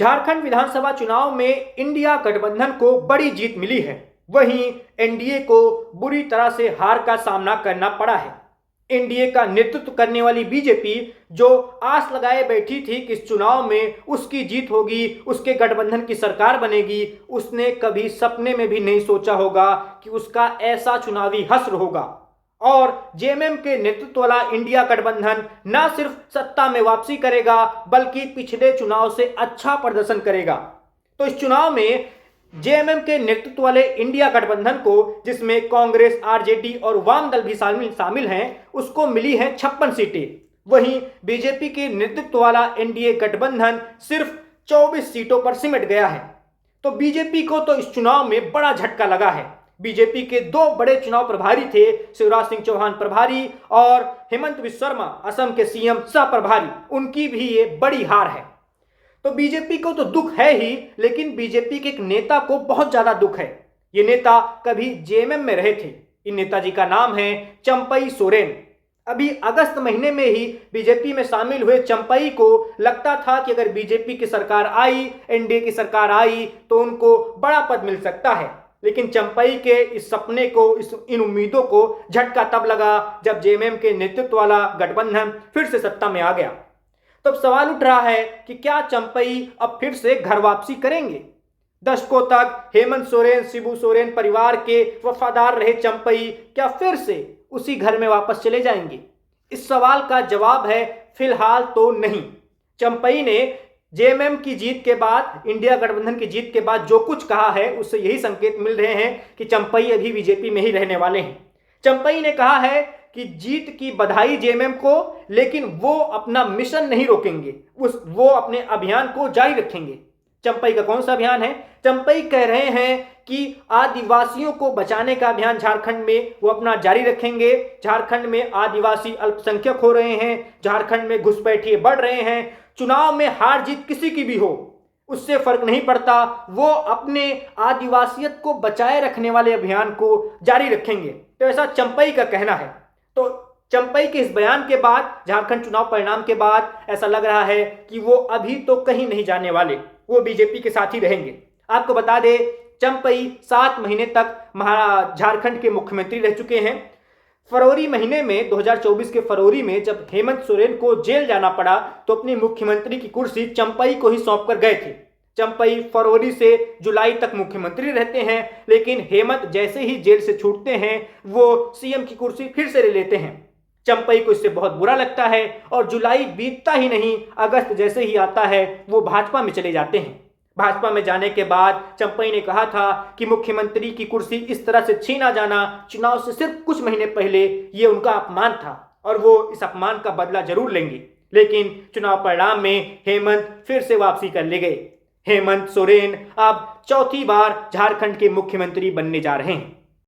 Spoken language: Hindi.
झारखंड विधानसभा चुनाव में इंडिया गठबंधन को बड़ी जीत मिली है। वहीं एनडीए को बुरी तरह से हार का सामना करना पड़ा है। एनडीए का नेतृत्व करने वाली बीजेपी, जो आस लगाए बैठी थी कि इस चुनाव में उसकी जीत होगी, उसके गठबंधन की सरकार बनेगी, उसने कभी सपने में भी नहीं सोचा होगा कि उसका ऐसा चुनावी हश्र होगा और जेएमएम के नेतृत्व वाला इंडिया गठबंधन न सिर्फ सत्ता में वापसी करेगा बल्कि पिछले चुनाव से अच्छा प्रदर्शन करेगा। तो इस चुनाव में जेएमएम के नेतृत्व वाले इंडिया गठबंधन को, जिसमें कांग्रेस, आरजेडी और वाम दल भी शामिल हैं, उसको मिली हैं 56 सीटें। वहीं बीजेपी के नेतृत्व वाला एनडीए गठबंधन सिर्फ 24 सीटों पर सिमट गया है। तो बीजेपी को तो इस चुनाव में बड़ा झटका लगा है। बीजेपी के दो बड़े चुनाव प्रभारी थे, शिवराज सिंह चौहान प्रभारी और हेमंत बिस्वा शर्मा असम के सीएम सह प्रभारी, उनकी भी ये बड़ी हार है। तो बीजेपी को तो दुख है ही, लेकिन बीजेपी के एक नेता को बहुत ज्यादा दुख है। ये नेता कभी जेएमएम में रहे थे। इन नेताजी का नाम है चंपई सोरेन। अभी अगस्त महीने में ही बीजेपी में शामिल हुए चंपई को लगता था कि अगर बीजेपी की सरकार आई, एनडीए की सरकार आई, तो उनको बड़ा पद मिल सकता है। लेकिन चंपई के इस सपने को, इन उम्मीदों को झटका तब लगा जब जेएमएम के नेतृत्व वाला गठबंधन फिर से सत्ता में आ गया। तब सवाल उठ रहा है कि क्या चंपई अब फिर से घर वापसी करेंगे? दशकों तक हेमंत सोरेन, शिबू सोरेन परिवार के वफादार रहे चंपई क्या फिर से उसी घर में वापस चले जाएंगे? इस सवाल का जवाब है फिलहाल तो नहीं। चंपई ने जेएमएम की जीत के बाद, इंडिया गठबंधन की जीत के बाद जो कुछ कहा है, उससे यही संकेत मिल रहे हैं कि चंपई अभी बीजेपी में ही रहने वाले हैं। चंपई ने कहा है कि जीत की बधाई जेएमएम को, लेकिन वो अपना मिशन नहीं रोकेंगे, वो अपने अभियान को जारी रखेंगे। चंपई का कौन सा अभियान है? चंपई कह रहे हैं कि आदिवासियों को बचाने का अभियान झारखंड में वो अपना जारी रखेंगे। झारखंड में आदिवासी अल्पसंख्यक हो रहे हैं, झारखंड में घुसपैठिए बढ़ रहे हैं। चुनाव में हार जीत किसी की भी हो, उससे फर्क नहीं पड़ता, वो अपने आदिवासियत को बचाए रखने वाले अभियान को जारी रखेंगे। तो ऐसा चंपई का कहना है। तो चंपई के इस बयान के बाद, झारखंड चुनाव परिणाम के बाद ऐसा लग रहा है कि वो अभी तो कहीं नहीं जाने वाले, वो बीजेपी के साथ ही रहेंगे। आपको बता दें, चंपई 7 महीने तक झारखंड के मुख्यमंत्री रह चुके हैं। फरवरी महीने में, 2024 के फरवरी में, जब हेमंत सोरेन को जेल जाना पड़ा तो अपनी मुख्यमंत्री की कुर्सी चंपई को ही सौंप कर गए थे। चंपई फरवरी से जुलाई तक मुख्यमंत्री रहते हैं, लेकिन हेमंत जैसे ही जेल से छूटते हैं वो सीएम की कुर्सी फिर से ले लेते हैं। चंपई को इससे बहुत बुरा लगता है और जुलाई बीतता ही नहीं, अगस्त जैसे ही आता है वो भाजपा में चले जाते हैं। भाजपा में जाने के बाद चंपई ने कहा था कि मुख्यमंत्री की कुर्सी इस तरह से छीना जाना चुनाव से सिर्फ कुछ महीने पहले ये उनका अपमान था और वो इस अपमान का बदला जरूर लेंगे। लेकिन चुनाव परिणाम में हेमंत फिर से वापसी कर ले गए। हेमंत सोरेन अब चौथी बार झारखंड के मुख्यमंत्री बनने जा रहे हैं।